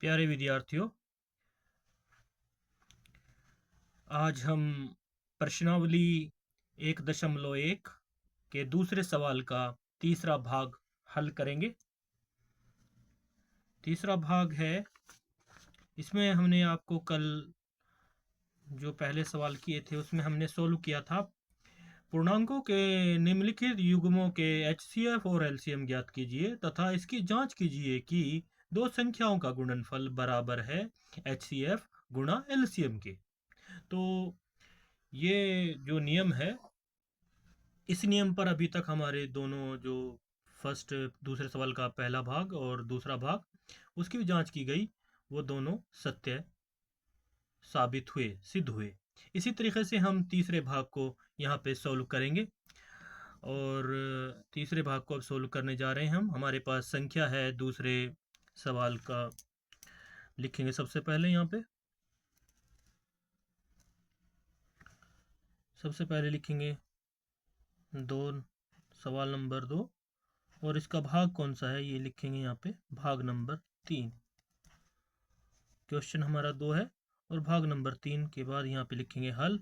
प्यारे विद्यार्थियों, आज हम प्रश्नावली 1.1 के दूसरे सवाल का तीसरा भाग हल करेंगे। तीसरा भाग है, इसमें हमने आपको कल जो पहले सवाल किए थे उसमें हमने सोल्व किया था। पूर्णांकों के निम्नलिखित युग्मों के HCF और LCM ज्ञात कीजिए तथा इसकी जांच कीजिए कि दो संख्याओं का गुणनफल बराबर है HCF गुणा LCM के। तो ये जो नियम है, इस नियम पर अभी तक हमारे दोनों जो दूसरे सवाल का पहला भाग और दूसरा भाग उसकी भी जांच की गई, वो दोनों सत्य साबित हुए, सिद्ध हुए। इसी तरीके से हम तीसरे भाग को यहाँ पे सॉल्व करेंगे और तीसरे भाग को अब सॉल्व करने जा रहे हैं हम। हमारे पास संख्या है दूसरे सवाल का, लिखेंगे सबसे पहले यहाँ पे, सबसे पहले लिखेंगे सवाल नंबर 2 और इसका भाग कौन सा है ये लिखेंगे यहाँ पे, भाग नंबर 3। क्वेश्चन हमारा 2 है और भाग नंबर 3 के बाद यहाँ पे लिखेंगे हल।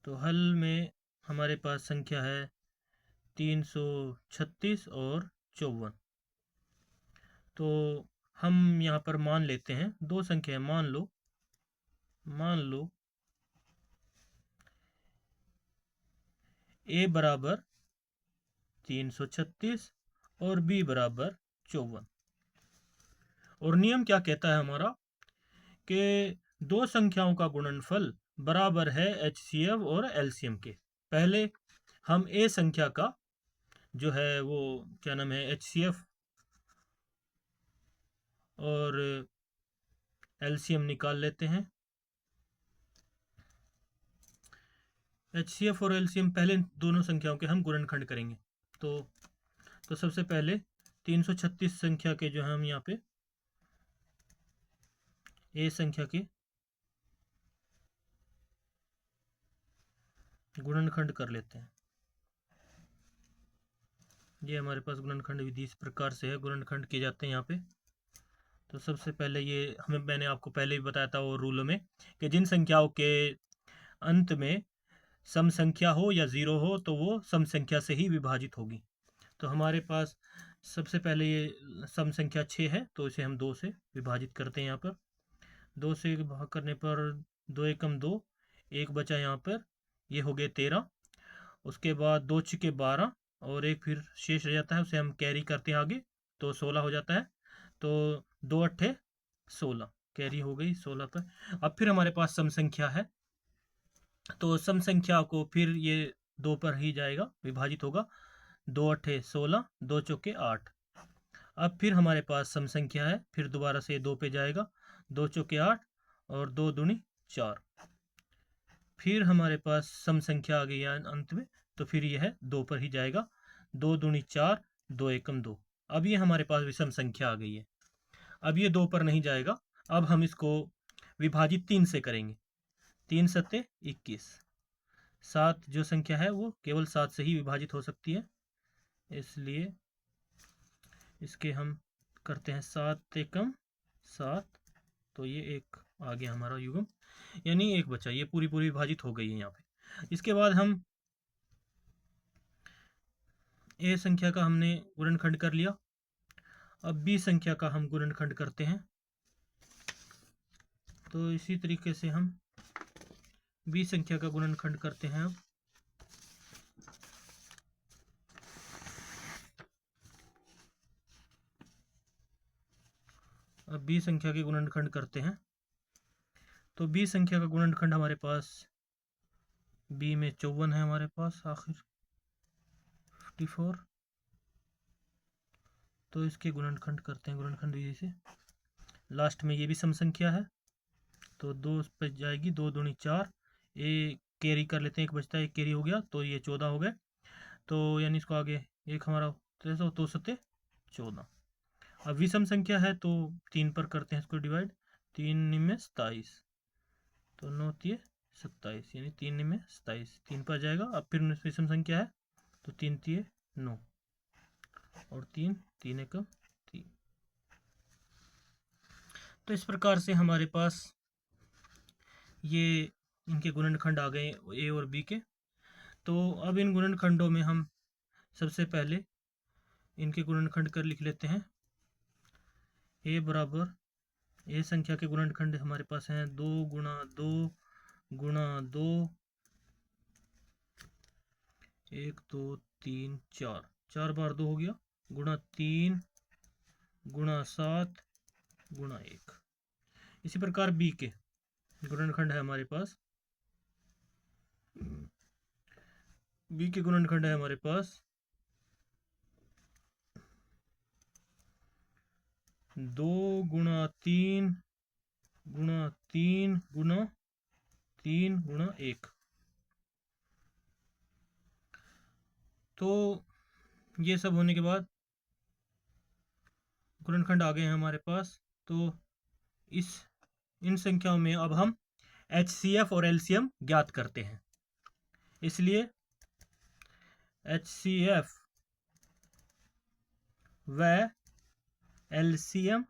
तो हल में हमारे पास संख्या है 336 और 54। तो हम यहाँ पर मान लेते हैं दो संख्या, मान लो a बराबर 336 और b बराबर 54। और नियम क्या कहता है हमारा कि दो संख्याओं का गुणनफल बराबर है HCF और LCM के। पहले हम a संख्या का जो है वो क्या नाम है HCF और LCM निकाल लेते हैं। HCF और LCM पहले दोनों संख्याओं के हम गुणनखंड करेंगे। तो सबसे पहले 336 संख्या के जो है हम यहाँ पे a संख्या के गुणनखंड कर लेते हैं। ये हमारे पास गुणनखंड विधि इस प्रकार से है, गुणनखंड किए जाते हैं यहाँ पे। तो सबसे पहले ये मैंने आपको पहले भी बताया था वो रूल में कि जिन संख्याओं के अंत में सम संख्या हो या जीरो हो तो वो सम संख्या से ही विभाजित होगी। तो हमारे पास सबसे पहले ये सम संख्या 6 है, तो इसे हम 2 से विभाजित करते हैं। यहाँ पर 2 से भाग करने पर 2 एकम 2, एक बचा यहाँ पर, ये हो गए 13। उसके बाद 2 छिके 12 और एक फिर शेष रह जाता है, उसे हम कैरी करते हैं आगे, तो 16 हो जाता है। तो 2 अट्ठे 16 कैरी हो गई 16 पर। अब फिर हमारे पास सम संख्या है, तो सम संख्या को फिर ये 2 पर ही जाएगा, विभाजित होगा। 2 अट्ठे 16, 2 चौके 8। अब फिर हमारे पास सम संख्या है, फिर दोबारा से 2 पे जाएगा, 2 चौके 8 और 2 दूनी 4। फिर हमारे पास सम संख्या आ गई है अंत में, तो फिर यह है 2 पर ही जाएगा, 2 दूनी 4, 2 एकम 2। अब ये हमारे पास विषम संख्या आ गई है। अब ये 2 पर नहीं जाएगा, अब हम इसको विभाजित 3 से करेंगे। 3 सत्ते 21। 7 जो संख्या है वो केवल 7 से ही विभाजित हो सकती है, इसलिए इसके हम करते हैं 7 एकम 7। तो ये एक आ गया हमारा युग्म, यानी एक बचा, ये पूरी विभाजित हो गई है यहाँ पे। इसके बाद हम ए संख्या का हमने गुणनखंड कर लिया। अब बी संख्या का हम गुणनखंड करते हैं। तो इसी तरीके से हम बी संख्या का गुणनखंड करते हैं। अब बी संख्या के गुणनखंड करते हैं। तो बी संख्या का गुणनखंड हमारे पास बी में 54 है, हमारे पास आखिर 54। तो इसके गुणनखंड करते हैं गुणनखंड विधि से। लास्ट में ये भी सम संख्या है, तो 2 पे जाएगी, 2 दूनी 4, ए कैरी कर लेते हैं, एक बचता है, एक कैरी हो गया, तो ये 14 हो गए। तो यानी इसको आगे एक हमारा 300, 2 सत्ते 14। अब विषम संख्या है तो 3 पर करते हैं इसको डिवाइड, 3 में 27, तो 9 तिये 27, यानी 3 में 27, 3 पर जाएगा। अब फिर विषम संख्या है तो 3 तिये 9 और 3 एकम 3। तो इस प्रकार से हमारे पास ये इनके गुणनखंड आ गए ए और बी के। तो अब इन गुणनखंडों में हम सबसे पहले इनके गुणनखंड कर लिख लेते हैं। ए बराबर, ए संख्या के गुणनखंड हमारे पास हैं 2 गुणा 2 गुणा 2, 1 2 3 4, 4 बार 2 हो गया, गुणा 3 गुणा 7 गुणा 1। इसी प्रकार बी के गुणनखंड है हमारे पास, बी के गुणनखंड है हमारे पास 2 गुणा 3 गुणा 3 गुणा 3 गुणा 1। तो ये सब होने के बाद गुणनखंड आ गए हैं हमारे पास। तो इन संख्याओं में अब हम HCF और LCM ज्ञात करते हैं। इसलिए HCF व LCM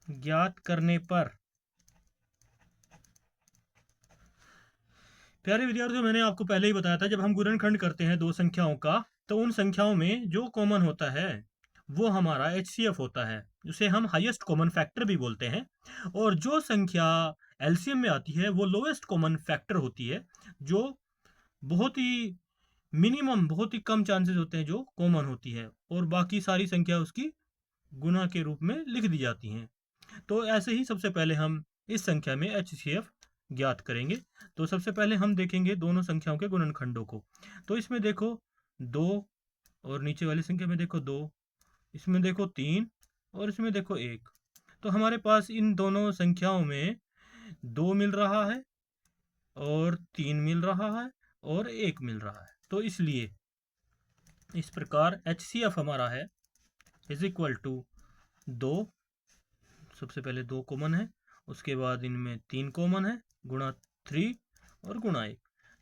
ज्ञात करने पर, प्यारे विद्यार्थियों, मैंने आपको पहले ही बताया था जब हम गुणनखंड करते हैं दो संख्याओं का तो उन संख्याओं में जो कॉमन होता है वो हमारा HCF होता है, जिसे हम हाईएस्ट कॉमन फैक्टर भी बोलते हैं। और जो संख्या LCM में आती है वो लोएस्ट कॉमन फैक्टर होती है, जो बहुत ही मिनिमम, बहुत ही कम चांसेस होते हैं जो कॉमन होती है, और बाकी सारी संख्या उसकी गुना के रूप में लिख दी जाती हैं। तो ऐसे ही सबसे पहले हम इस संख्या में HCF ज्ञात करेंगे। तो सबसे पहले हम देखेंगे दोनों संख्याओं के गुणनखंडों को। तो इसमें देखो 2 और नीचे वाली संख्या में देखो 2, इसमें देखो 3 और इसमें देखो 1। तो हमारे पास इन दोनों संख्याओं में 2 मिल रहा है और 3 मिल रहा है और 1 मिल रहा है। तो इसलिए इस प्रकार HCF हमारा है इज इक्वल टू 2, सबसे पहले 2 कॉमन है, उसके बाद इनमें 3 कॉमन है, गुणा 3 और गुणा 1।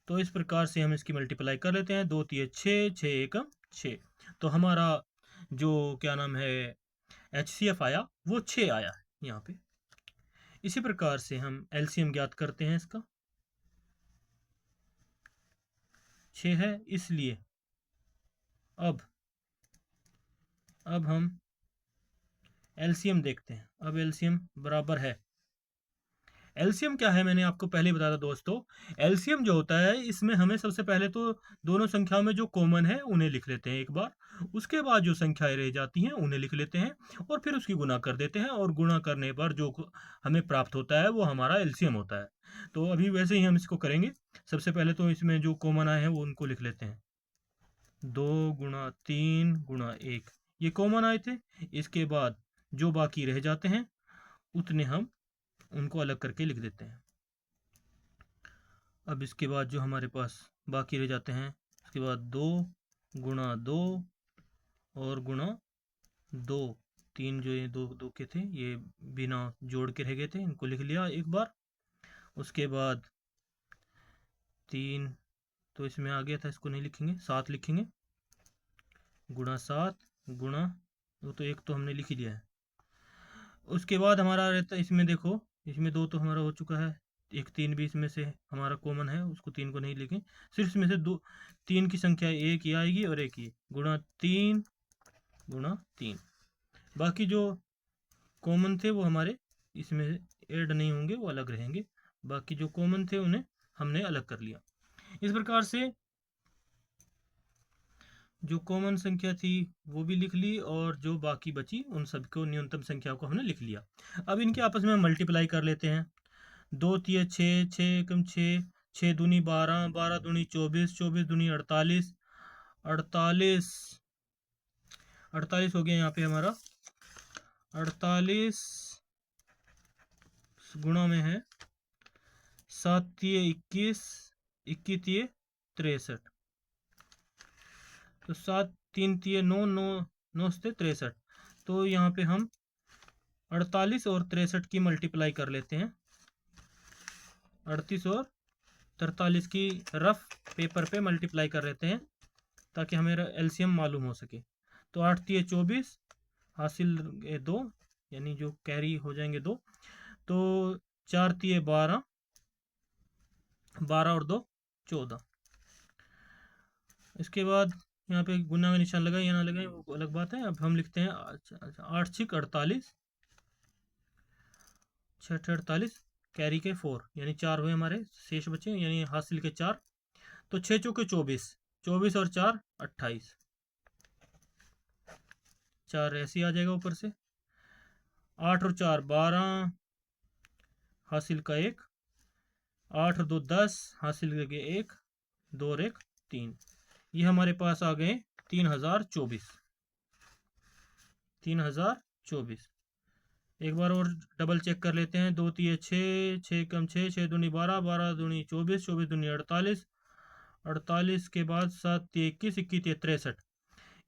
तो इस प्रकार से हम इसकी मल्टीप्लाई कर लेते हैं, 2 3 6, 6 1 6। तो हमारा जो क्या नाम है HCF आया वो 6 आया है यहाँ पे। इसी प्रकार से हम LCM ज्ञात करते हैं, इसका 6 है, इसलिए अब हम LCM देखते हैं। अब LCM बराबर है, LCM क्या है मैंने आपको पहले ही बताया था दोस्तों। LCM जो होता है इसमें हमें सबसे पहले तो दोनों संख्याओं में जो कॉमन है उन्हें लिख लेते हैं एक बार, उसके बाद जो संख्याएं रह जाती हैं उन्हें लिख लेते हैं और फिर उसकी गुना कर देते हैं, और गुना करने पर जो हमें प्राप्त होता है वो हमारा LCM होता है। तो अभी वैसे ही हम इसको करेंगे। सबसे पहले तो इसमें जो कॉमन आए हैं वो उनको लिख लेते हैं, 2 गुणा 3 गुणा 1, ये कॉमन आए थे। इसके बाद जो बाकी रह जाते हैं उतने हम उनको अलग करके लिख देते हैं। अब इसके बाद जो हमारे पास बाकी रह जाते हैं, उसके बाद 2 गुणा 2 और गुणा 2, 3 जो ये 2 2 के थे ये बिना जोड़ के रह गए थे, इनको लिख लिया एक बार। उसके बाद 3 तो इसमें आ गया था, इसको नहीं लिखेंगे, 7 लिखेंगे, गुणा 7 गुणा, वो तो एक तो हमने लिख ही दिया है। उसके बाद हमारा रहता है, इसमें देखो, इसमें 2 तो हमारा हो चुका है, एक 3 भी इसमें से हमारा कॉमन है, उसको 3 को नहीं लिखें, सिर्फ इसमें से 2 3 की संख्या एक ही आएगी और एक ही, गुणा 3 गुणा 3। बाकी जो कॉमन थे वो हमारे इसमें ऐड नहीं होंगे, वो अलग रहेंगे। बाकी जो कॉमन थे उन्हें हमने अलग कर लिया। इस प्रकार से जो कॉमन संख्या थी वो भी लिख ली, और जो बाकी बची उन सबको, न्यूनतम संख्या को हमने लिख लिया। अब इनके आपस में मल्टीप्लाई कर लेते हैं। 2 3 6, 6 एकम 6, 6 दूनी 12, 12 दूनी 24, 24 दूनी 48, 48 हो गया यहाँ पे हमारा। 48 गुणा में है 7 तिये 21, 21 तिये 63, तो 7 3 तिये 9, 9 9 से 63। तो यहाँ पे हम 48 और 63 की मल्टीप्लाई कर लेते हैं, 38 और 43 की रफ पेपर पे मल्टीप्लाई कर लेते हैं ताकि हमें LCM मालूम हो सके। तो 8 तिये 24 हासिल 2, यानी जो कैरी हो जाएंगे 2, तो 4 तिये 12, 12 और 2 14। इसके बाद यहाँ पे गुना का निशान लगाए या ना लगाए वो अलग बात है। अब हम लिखते हैं 8 6 48, 6 48, कैरी के 4, यानी 4 हुए हमारे, शेष बचे यानी हासिल के 4। तो 6 चौके 24, 24 और 4 28, 4 ऐसे ही आ जाएगा ऊपर से। 8 और 4 12, हासिल का 1, 8 और 2 10, हासिल के 1, 2 और 1 3। ये हमारे पास आ गए 3024, 3024। एक बार और डबल चेक कर लेते हैं। 2 तिये 6, 6 कम 6, 6 दूनी 12, 12 दूनी 24, 24 दूनी 48, 48 के बाद 7 तिये 21, 21 तिये 63।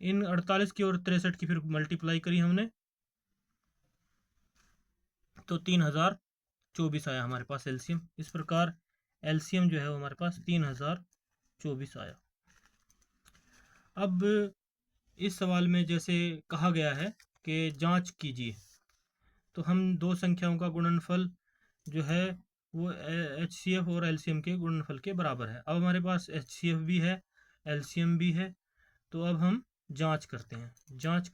इन 48 की और 63 की फिर मल्टीप्लाई करी हमने, तो 3024 आया हमारे पास एलसीएम। इस प्रकार एलसीएम जो है वो हमारे पास 3024 आया। अब इस सवाल में जैसे कहा गया है कि जांच कीजिए, तो हम दो संख्याओं का गुणनफल जो है वो एचसीएफ और एलसीएम के गुणनफल के बराबर है। अब हमारे पास एचसीएफ भी है, एलसीएम भी है, तो अब हम जांच करते हैं। जांच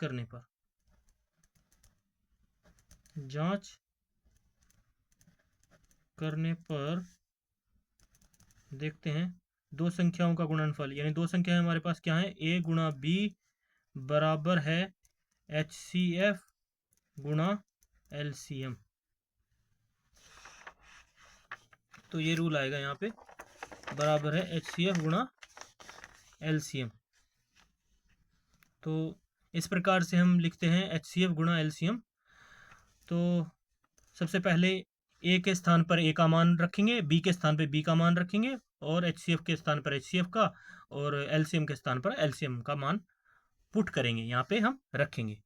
करने पर देखते हैं दो संख्याओं का गुणनफल, यानी दो संख्याएं हमारे पास क्या है, ए गुणा बी बराबर है एचसीएफ गुणा एलसीएम। तो ये रूल आएगा यहाँ पे, बराबर है एचसीएफ गुणा एलसीएम। तो इस प्रकार से हम लिखते हैं एचसीएफ गुणा एलसीएम। तो सबसे पहले ए के स्थान पर ए का मान रखेंगे, बी के स्थान पर बी का मान रखेंगे, और एचसीएफ के स्थान पर एचसीएफ का, और एलसीएम के स्थान पर एलसीएम का मान पुट करेंगे, यहाँ पे हम रखेंगे।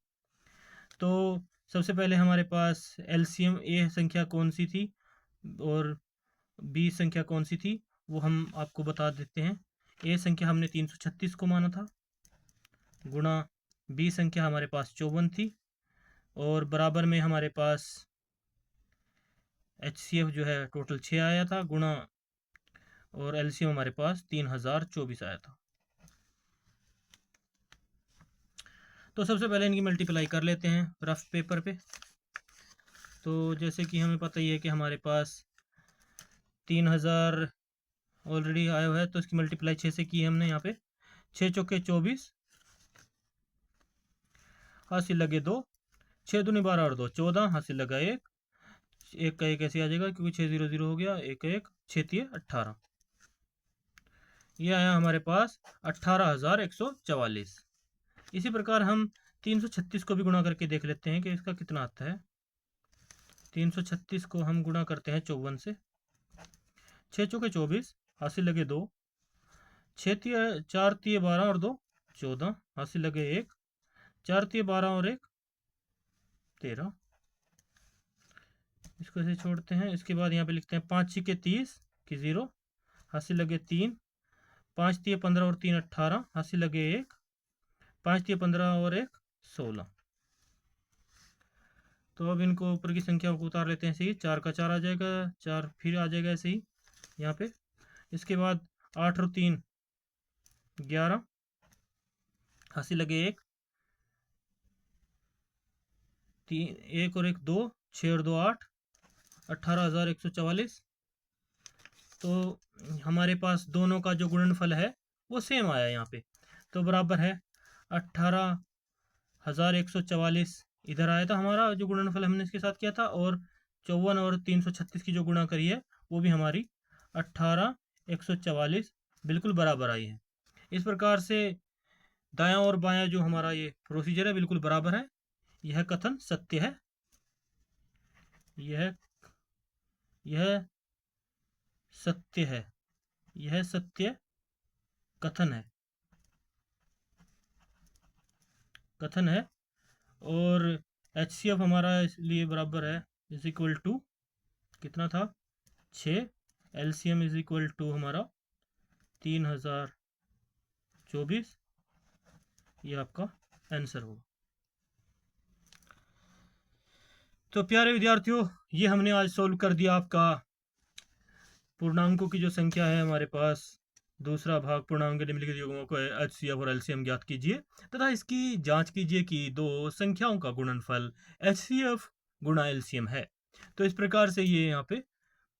तो सबसे पहले हमारे पास एलसीएम ए संख्या कौन सी थी और बी संख्या कौन सी थी, वो हम आपको बता देते हैं। ए संख्या हमने 336 को माना था, गुणा बी संख्या हमारे पास 54 थी, और बराबर में हमारे पास एचसीएफ जो है टोटल 6 आया था, गुणा और एलसीएम हमारे पास 3024 आया था। तो सबसे पहले इनकी मल्टीप्लाई कर लेते हैं रफ पेपर पे। तो जैसे कि हमें पता ही है कि हमारे पास 3000 ऑलरेडी आया हुआ है, तो इसकी मल्टीप्लाई 6 से की है हमने। यहाँ पे 6 चौके 24, हासिल लगे 2, 6 दूनी 12 और 2 14, हासिल लगा 1, एक का एक ऐसे आ जाएगा क्योंकि 6 0 0 हो गया, एक का एक 6 तिये 18। ये आया हमारे पास 18,144। इसी प्रकार हम 336 को भी गुणा करके देख लेते हैं कि इसका कितना आता है। 336 को हम गुणा करते हैं 54 से, 6 चौके 24, हासिल लगे 2, 6 तिये 4 तिये 12 और 2 14, हासिल लगे 1, 4 तिये 12 और 1 13। इसको ऐसे छोड़ते हैं। इसके बाद यहाँ पे लिखते हैं 5 छिके 30 की 0, हासिल लगे 3, 5 तिये 15 और 3 18, हासिल लगे 1, 5 तिये 15 और 1 16। तो अब इनको ऊपर की संख्याओं को उतार लेते हैं। ऐसे ही 4 का 4 आ जाएगा, 4 फिर आ जाएगा ऐसे ही यहाँ पे। इसके बाद 8 और 3 11, हासिल लगे 1, 3 1 और 1 2, 6 और 2 8, 18,144। तो हमारे पास दोनों का जो गुणनफल है वो सेम आया यहाँ पे, तो बराबर है 18,144 इधर आया था हमारा जो गुणनफल हमने इसके साथ किया था, और 54 और 336 की जो गुणा करी है वो भी हमारी 18,144 बिल्कुल बराबर आई है। इस प्रकार से दायां और बायां जो हमारा ये प्रोसीजर है बिल्कुल बराबर है। यह कथन सत्य है, यह सत्य है, यह सत्य कथन है। और एचसीएफ हमारा इसलिए बराबर है इज इक्वल टू कितना था 6, एलसीएम इज इक्वल टू हमारा 3024। ये आपका आंसर होगा। तो प्यारे विद्यार्थियों, ये हमने आज सोल्व कर दिया आपका पूर्णांकों की जो संख्या है हमारे पास, दूसरा भाग पूर्णांक के निम्नलिखित युग्मों को एचसीएफ और एलसीएम ज्ञात कीजिए तथा इसकी जांच कीजिए कि दो संख्याओं का गुणनफल एचसीएफ गुणा एलसीएम है। तो इस प्रकार से ये यहाँ पे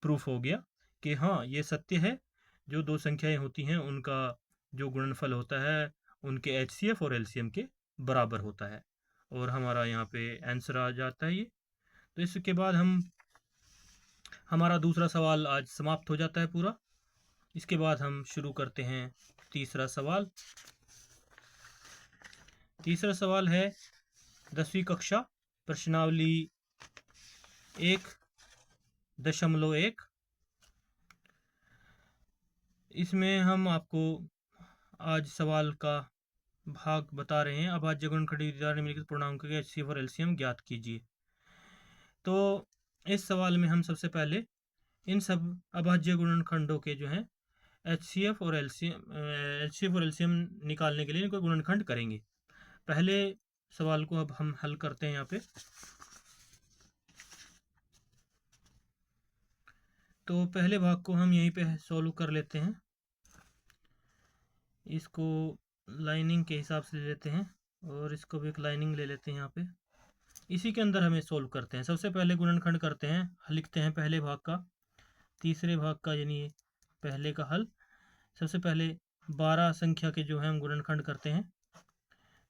प्रूफ हो गया कि हाँ, ये सत्य है, जो दो संख्याएं होती हैं उनका जो गुणनफल होता है उनके एचसीएफ और एलसीएम के बराबर होता है, और हमारा यहाँ पे आंसर आ जाता है ये। तो इसके बाद हमारा दूसरा सवाल आज समाप्त हो जाता है पूरा। इसके बाद हम शुरू करते हैं तीसरा सवाल। तीसरा सवाल है 10वीं कक्षा प्रश्नावली 1.1। इसमें हम आपको आज सवाल का भाग बता रहे हैं। अभाज्य गुणनखंड द्वारा निम्नलिखित पूर्णांकों के एचसीएफ और एलसीएम ज्ञात कीजिए। तो इस सवाल में हम सबसे पहले इन सब अभाज्य गुणनखंडों के जो हैं एचसीएफ और एलसीएम निकालने के लिए इनको गुणनखंड करेंगे। पहले सवाल को अब हम हल करते हैं यहाँ पे। तो पहले भाग को हम यहीं पे सॉल्व कर लेते हैं। इसको लाइनिंग के हिसाब से ले लेते हैं और इसको भी एक लाइनिंग ले लेते हैं यहाँ पे। इसी के अंदर हमें सॉल्व करते हैं। सबसे पहले गुणनखंड करते हैं, लिखते हैं पहले भाग का, तीसरे भाग का यानी पहले का हल। सबसे पहले 12 संख्या के जो है हम गुणनखंड करते हैं।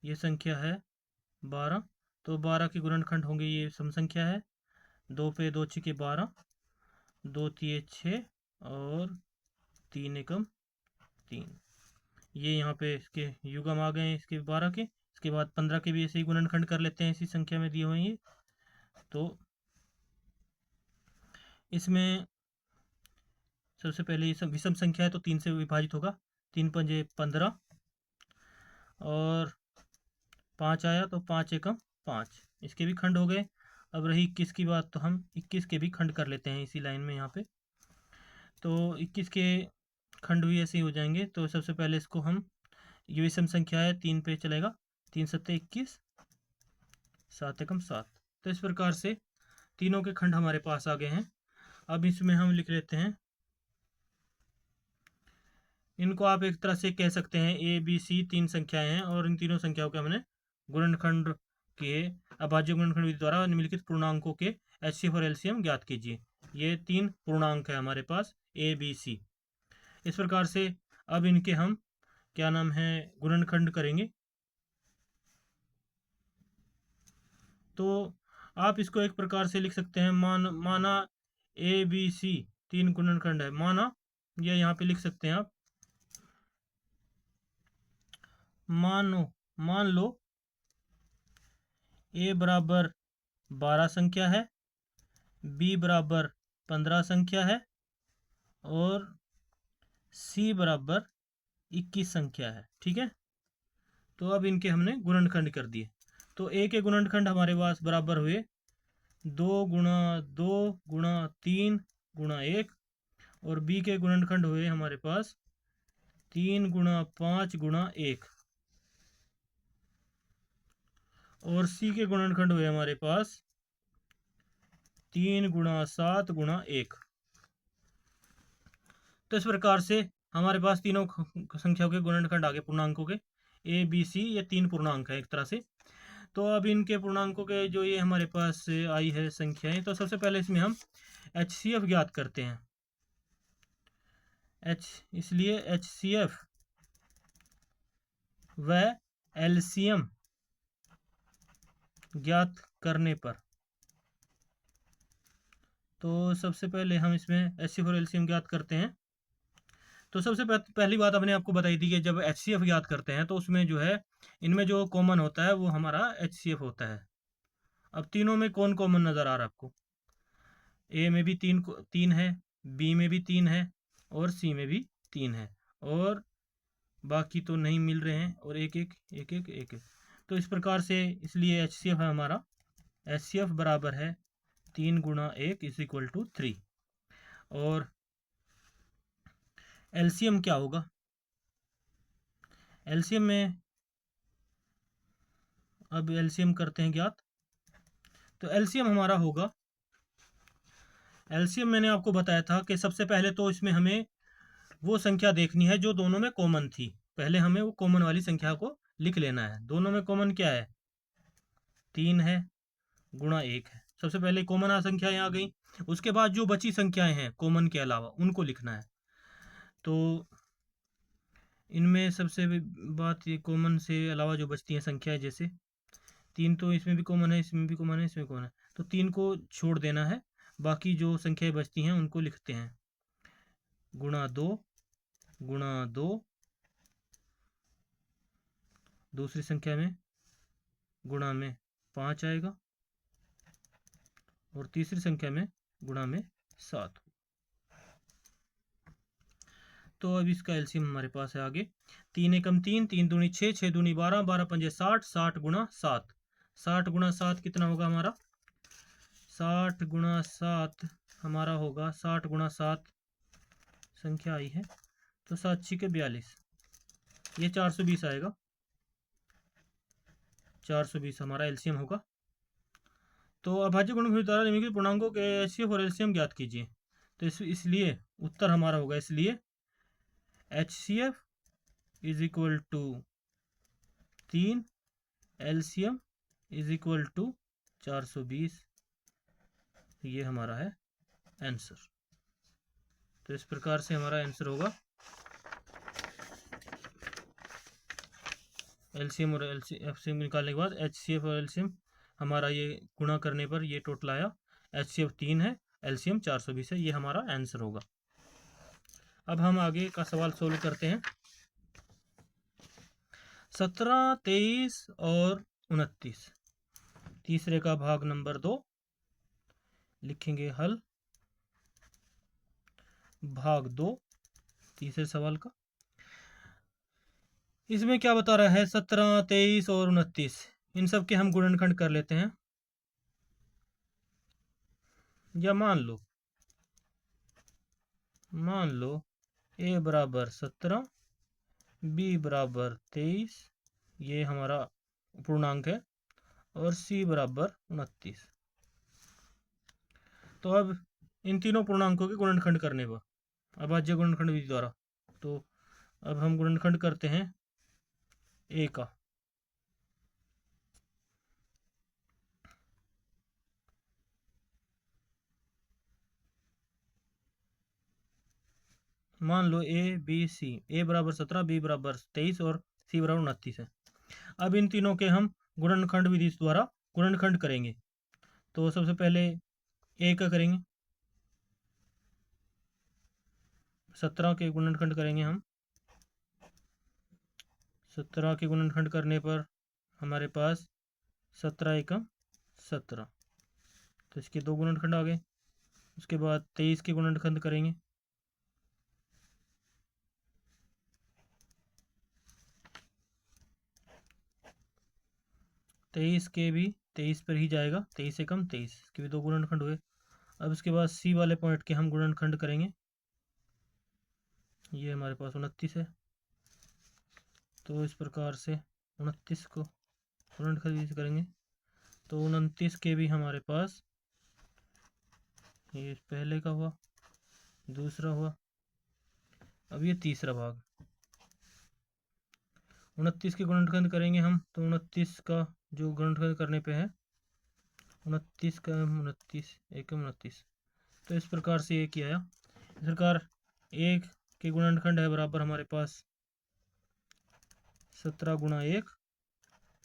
ये संख्या है 12, तो 12 के गुणनखंड होंगे, ये सम संख्या है, 2 पे 2 छिके 12, 2 तिये 6 और 3 एकम 3। ये यहाँ पे इसके युग्म आ गए इसके 12 के। इसके बाद 15 के भी ऐसे ही गुणनखंड कर लेते हैं, इसी संख्या में दिए हुए हैं। तो इसमें सबसे पहले ये विषम संख्या है तो 3 से विभाजित होगा, 3 पंजे 15 और 5 आया तो 5 एकम 5, इसके भी खंड हो गए। अब रही 21 की बात, तो हम 21 के भी खंड कर लेते हैं इसी लाइन में यहाँ पे। तो 21 के खंड भी ऐसे ही हो जाएंगे। तो सबसे पहले इसको हम, ये विषम संख्या है, 3 पे चलेगा, 3 सत्ते 21, 7 एकम 7। तो इस प्रकार से तीनों के खंड हमारे पास आ गए हैं। अब इसमें हम लिख लेते हैं, इनको आप एक तरह से कह सकते हैं ए बी सी 3 संख्याएं हैं और इन तीनों संख्याओं के हमने गुणनखंड के अभाज्य गुणनखंड विधि द्वारा निम्नलिखित पूर्णांकों के एचसीएफ और एलसीएम ज्ञात कीजिए। ये 3 पूर्णांक है हमारे पास ए बी सी। इस प्रकार से अब इनके हम क्या नाम है गुणनखंड करेंगे। तो आप इसको एक प्रकार से लिख सकते हैं, माना ए बी सी 3 गुणनखंड है, माना, ये यहाँ पे लिख सकते हैं आप, मान लो ए बराबर 12 संख्या है, बी बराबर 15 संख्या है और सी बराबर 21 संख्या है। ठीक है, तो अब इनके हमने गुणनखंड कर दिए। तो ए के गुणनखंड हमारे पास बराबर हुए 2 गुणा 2 गुणा 3 गुणा 1, और बी के गुणनखंड हुए हमारे पास 3 गुणा 5 गुणा 1, और सी के गुणनखंड हुए हमारे पास 3 गुणा 7 गुणा 1। तो इस प्रकार से हमारे पास तीनों संख्याओं के गुणनखंड आ गए पूर्णांकों के। ए बी सी ये 3 पूर्णांक है एक तरह से। तो अब इनके पूर्णांकों के जो ये हमारे पास आई है संख्याएं, तो सबसे पहले इसमें हम एचसीएफ ज्ञात करते हैं। इसलिए एचसीएफ व एलसीएम ज्ञात करने पर, तो सबसे पहले हम इसमें एचसीएफ और एलसीएम ज्ञात करते हैं। तो सबसे पहली बात हमने आपको बताई थी कि जब एचसीएफ ज्ञात करते हैं तो उसमें जो है, इनमें जो कॉमन होता है वो हमारा एचसीएफ होता है। अब तीनों में कौन कॉमन नज़र आ रहा है आपको? ए में भी 3 है, बी में भी 3 है और सी में भी 3 है, और बाकी तो नहीं मिल रहे हैं, और एक एक एक एक एक एक। तो इस प्रकार से इसलिए एचसीएफ है हमारा, एचसीएफ बराबर है 3 गुणा 1 इज इक्वल टू 3। और एलसीएम क्या होगा? एलसीएम में अब एलसीएम करते हैं ज्ञात। तो एलसीएम हमारा होगा, एलसीएम मैंने आपको बताया था कि सबसे पहले तो इसमें हमें वो संख्या देखनी है जो दोनों में कॉमन थी। पहले हमें वो कॉमन वाली संख्या को लिख लेना है। दोनों में कॉमन क्या है, 3 है गुणा 1 है। सबसे पहले कॉमन संख्याएं आ गई। उसके बाद जो बची संख्याएं हैं कॉमन के अलावा उनको लिखना है। तो इनमें सबसे बात ये कॉमन से अलावा जो बचती हैं संख्याएं, जैसे 3 तो इसमें भी कॉमन है, इसमें भी कॉमन है, इसमें कॉमन है, तो 3 को छोड़ देना है। बाकी जो संख्याएं बचती हैं उनको लिखते हैं। गुणा 2 गुणा 2, दूसरी संख्या में गुणा में 5 आएगा, और तीसरी संख्या में गुणा में 7। तो अब इसका एलसीएम हमारे पास है आगे। 3 एकम 3, 3 दूनी 6, 6 दूनी 12, 12 पंजे 60, 60 गुणा 7। 60 गुणा 7 कितना होगा हमारा, 60 गुणा 7 हमारा होगा, 60 गुणा 7 संख्या आई है तो 7 छिके 42, ये 420 आएगा। 420 हमारा एलसीएम होगा। तो अभाज्य गुणनखंड द्वारा निम्नलिखित पूर्णांकों के एचसीएफ और एलसीएम ज्ञात कीजिए। तो इसलिए उत्तर हमारा होगा, इसलिए HCF is equal to 3, LCM is equal to 420। ये हमारा है आंसर। तो इस प्रकार से हमारा आंसर होगा। एलसीएम और एफसीएम निकालने के बाद HCF और एलसीएम हमारा ये गुणा करने पर ये टोटल आया। HCF 3 है, एलसीएम 420 है, ये हमारा आंसर होगा। अब हम आगे का सवाल सोल्व करते हैं। 17, 23 और 29, तीसरे का भाग नंबर 2 लिखेंगे। हल भाग 2 तीसरे सवाल का। इसमें क्या बता रहा है, 17, 23 और 29, इन सब के हम गुणनखंड कर लेते हैं। या मान लो a बराबर 17, b बराबर 23, ये हमारा पूर्णांक है, और c बराबर 29। तो अब इन तीनों पूर्णांकों के गुणनखंड करने पर अभाज्य गुणनखंड विधि द्वारा, तो अब हम गुणनखंड करते हैं a का। मान लो a b c, a बराबर 17, b बराबर 23 और c बराबर 29 है। अब इन तीनों के हम गुणनखंड विधि द्वारा गुणनखंड करेंगे। तो सबसे पहले a का करेंगे, 17 के गुणनखंड करेंगे हम। 17 के गुणनखंड करने पर हमारे पास 17 एकम 17, तो इसके 2 गुणनखंड आ गए। उसके बाद 23 के गुणनखंड करेंगे, 23 के भी 23 पर ही जाएगा, 23 एकम 23, इसके भी 2 गुणनखंड हुए। अब इसके बाद सी वाले पॉइंट के हम गुणनखंड करेंगे, ये हमारे पास 29 है। तो इस प्रकार से 29 को गुणनखंड करेंगे तो 29 के भी हमारे पास, ये पहले का हुआ, दूसरा हुआ, अब ये तीसरा भाग। 29 के गुणनखंड करेंगे हम, तो 29 का जो गुणनखंड करने पे है 29 का 29 एकम 29, तो इस प्रकार से ये किया। इस प्रकार 1 के गुणनखंड है बराबर हमारे पास 17 गुणा 1,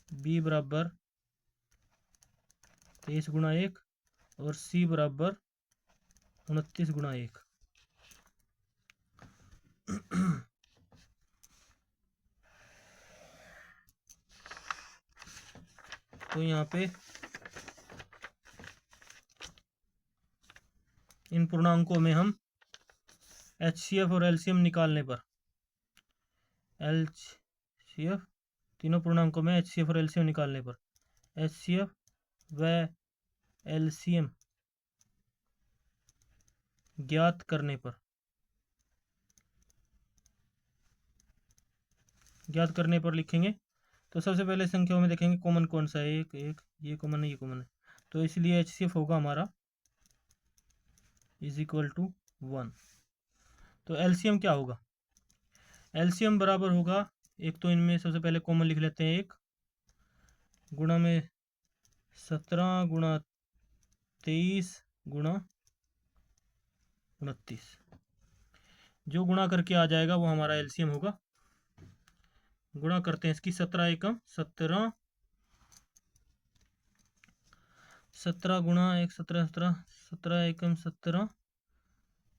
b बराबर 23 गुणा 1, और c बराबर 29 गुणा 1। तो यहाँ पे इन पूर्णांकों में हम HCF और LCM निकालने पर, HCF तीनों पूर्णांकों में HCF और LCM निकालने पर, HCF व LCM ज्ञात करने पर, लिखेंगे। तो सबसे पहले संख्याओं में देखेंगे कॉमन कौन सा है। एक एक ये कॉमन है, ये कॉमन है, तो इसलिए HCF होगा हमारा इज इक्वल टू 1। तो एलसीएम क्या होगा? एलसीएम बराबर होगा, एक तो इनमें सबसे पहले कॉमन लिख लेते हैं, 1 गुणा में 17 गुणा 23 गुणा 29, जो गुणा करके आ जाएगा वो हमारा एलसीएम होगा। गुणा करते हैं इसकी, 17 एकम 17, 17 गुणा 1 17 17, 17 एकम 17,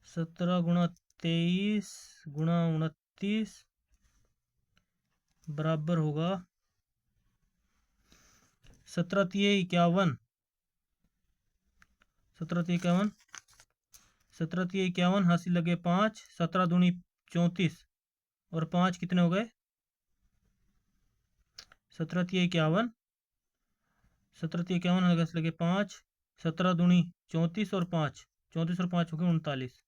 17 गुणा 23 गुणा 29 बराबर होगा 17 तिये 51, 17 तिये 51, 17 तिये 51, हासिल लगे 5, 17 दूनी 34 और 5 कितने हो गए? 17 तिये 51, 17 तिये 51, हासिल लगे 5, 17 दूनी 34 और 5, 34 और 5 हो गए 39।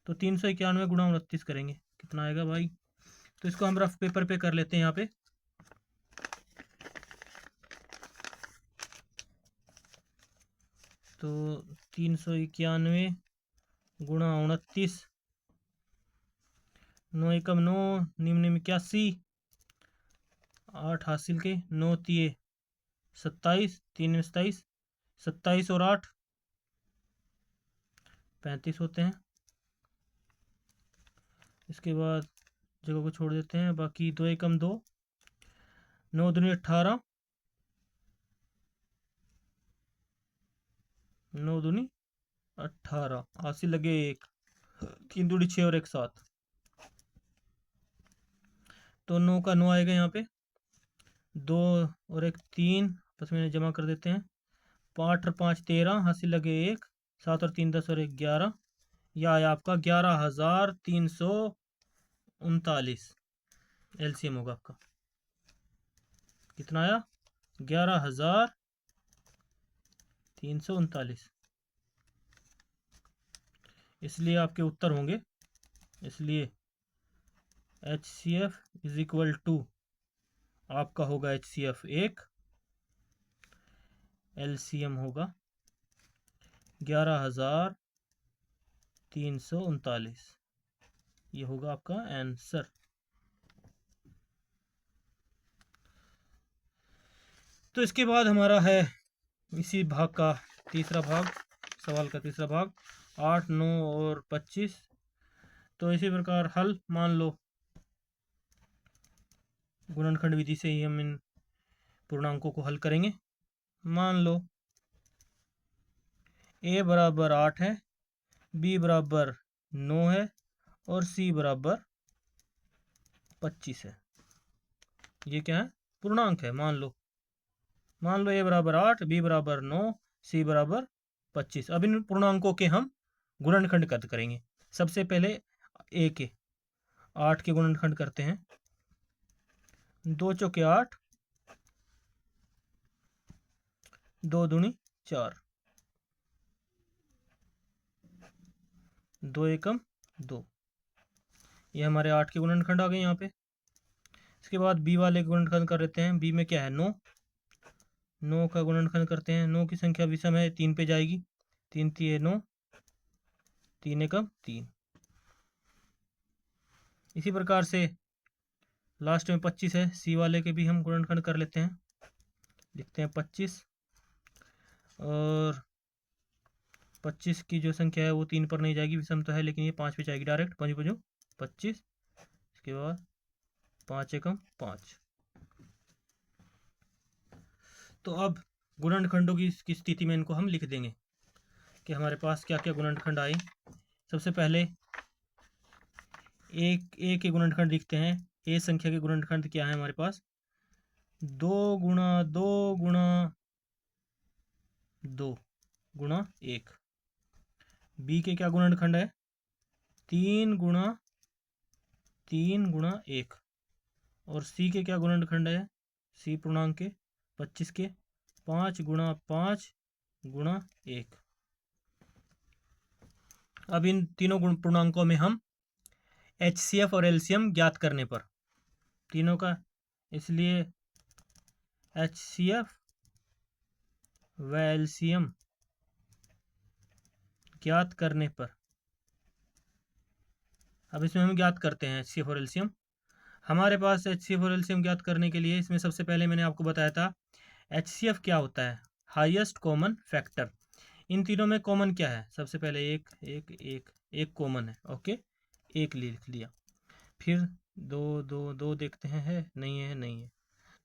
तो 391 गुणा 29 करेंगे, कितना आएगा भाई? तो इसको हम रफ पेपर पे कर लेते हैं यहाँ पे। तो 391 गुणा 29, 9 एकम 9, निम्न में 81, 8 हासिल के, 9 तिये 27, 3 में 27, 27 और 8 35 होते हैं। इसके बाद जगह को छोड़ देते हैं, बाकी 2 एकम 2, 9 दूनी 18, 9 दूनी 18, हासिल लगे 1, 3 दूनी 6 और 1 7, तो 9 का 9 आएगा यहाँ पे, 2 और 1 3, बस मैंने जमा कर देते हैं, 8 और 5 13, हासिल लगे 1, 7 और 3 10 और 1 11, यह आया आपका 11,339 एलसीएम होगा आपका। कितना आया? 11,339, इसलिए आपके उत्तर होंगे, इसलिए HCF इज इक्वल टू आपका होगा HCF 1, एलसीएम होगा 11,339, ये होगा आपका आंसर। तो इसके बाद हमारा है इसी भाग का तीसरा भाग, सवाल का तीसरा भाग, 8 9 और 25। तो इसी प्रकार हल, मान लो गुणनखंड विधि से ही हम इन पूर्णांकों को हल करेंगे। मान लो a बराबर 8 है, b बराबर 9 है और c बराबर 25 है। ये क्या है? पूर्णांक है। मान लो a बराबर 8, b बराबर 9, c बराबर 25। अब इन पूर्णांकों के हम गुणनखंड कद करेंगे। सबसे पहले a के 8 के गुणनखंड करते हैं, 2 चौके 8, 2 दूनी 4, 2 एकम 2, ये हमारे 8 के गुणनखंड आ गए यहाँ पे। इसके बाद b वाले गुणनखंड कर लेते हैं। b में क्या है? 9, 9 का गुणनखंड करते हैं। 9 की संख्या विषम है, 3 पे जाएगी, 3 तिये 9, 3 एकम 3। इसी प्रकार से लास्ट में 25 है, सी वाले के भी हम गुणनखंड कर लेते हैं। लिखते हैं 25, और 25 की जो संख्या है वो 3 पर नहीं जाएगी, विषम तो है, लेकिन ये 5 पे जाएगी डायरेक्ट, 5 5 25। इसके बाद 5 एकम 5। तो अब गुणनखंडों की स्थिति में इनको हम लिख देंगे कि हमारे पास क्या क्या गुणनखंड आए। सबसे पहले ए के गुणनखंड लिखते हैं। ए संख्या के गुणनखंड क्या है हमारे पास? 2 गुणा 2 गुणा 2 गुणा 1। बी के क्या गुणनखंड है? 3 गुणा 3 गुणा 1। और सी के क्या गुणनखंड है? सी पूर्णांक के 25 के 5 गुणा 5 गुणा 1। अब इन तीनों पूर्णांकों में हम HCF और LCM ज्ञात करने पर तीनों का, इसलिए HCF व एलसीएम ज्ञात करने पर, अब इसमें हम ज्ञात करते हैं HCF और एलसीएम। हमारे पास HCF और एलसीएम ज्ञात करने के लिए इसमें सबसे पहले मैंने आपको बताया था HCF क्या होता है, हाईएस्ट कॉमन फैक्टर। इन तीनों में कॉमन क्या है, सबसे पहले एक एक एक एक कॉमन है, ओके, एक लिख लिया। फिर दो दो दो देखते हैं, है नहीं है, नहीं है,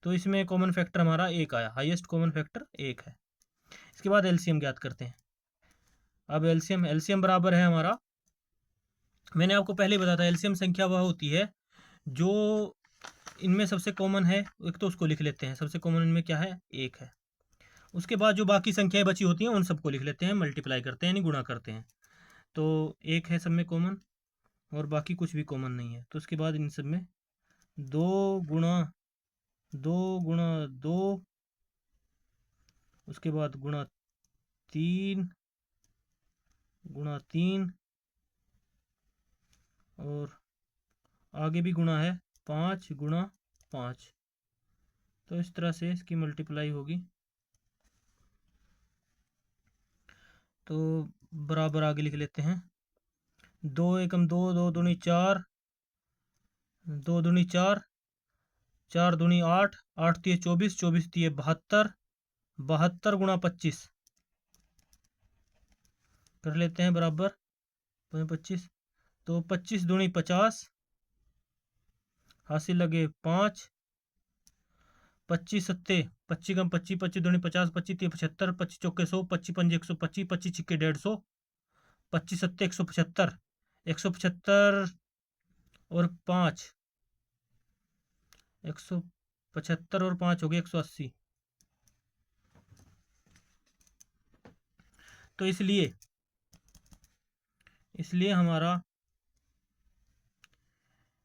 तो इसमें कॉमन फैक्टर हमारा एक आया, हाईएस्ट कॉमन फैक्टर एक है। इसके बाद एलसीएम ज्ञात करते हैं। अब एलसीएम बराबर है हमारा, मैंने आपको पहले बताया था एलसीएम संख्या वह होती है जो इनमें सबसे कॉमन है, एक तो उसको लिख लेते हैं, सबसे कॉमन इनमें क्या है, एक है। उसके बाद जो बाकी संख्याएं बची होती हैं उन सबको लिख लेते हैं, मल्टीप्लाई करते हैं यानी गुणा करते हैं। तो एक है सब में कॉमन और बाकी कुछ भी कॉमन नहीं है, तो उसके बाद इन सब में दो गुणा दो, उसके बाद गुणा तीन और आगे भी गुणा है 5 गुणा 5। तो इस तरह से इसकी मल्टीप्लाई होगी, तो बराबर आगे लिख लेते हैं, दो एकम दो, दो दूनी चार, दो दूनी चार, चार दूनी आठ, आठ तीय 24, 24 तीय 72, 72 गुणा 25 कर लेते हैं बराबर 25। तो 25 दूनी 50, हासिल लगे 5, 25 सत्ते 25 कम 25, 25 दूनी 50, 25 तीय 75, 25 चौके 100, 25 पंजे 125, 25 छिक्के 150, 25 सत्ते 175, 175 और 5, 175 और 5 हो गए 180। तो इसलिए हमारा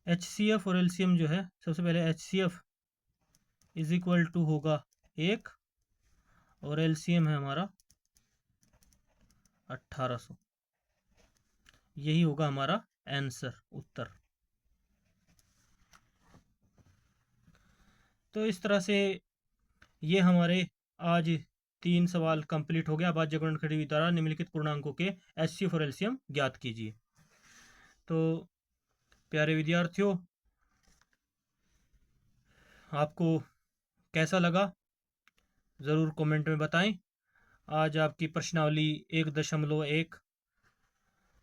HCF और LCM जो है, सबसे पहले HCF इज इक्वल टू होगा 1 और LCM है हमारा 1800। यही होगा हमारा आंसर, उत्तर। तो इस तरह से ये हमारे आज 3 सवाल कंप्लीट हो गया। अब आज जगणन खड़ी द्वारा निम्नलिखित पूर्णांकों के HCF और LCM ज्ञात कीजिए। तो प्यारे विद्यार्थियों, आपको कैसा लगा ज़रूर कमेंट में बताएं। आज आपकी प्रश्नावली 1.1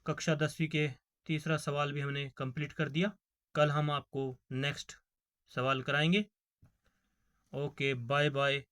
कक्षा 10वीं के तीसरा सवाल भी हमने कंप्लीट कर दिया। कल हम आपको नेक्स्ट सवाल कराएंगे। Okay, bye bye.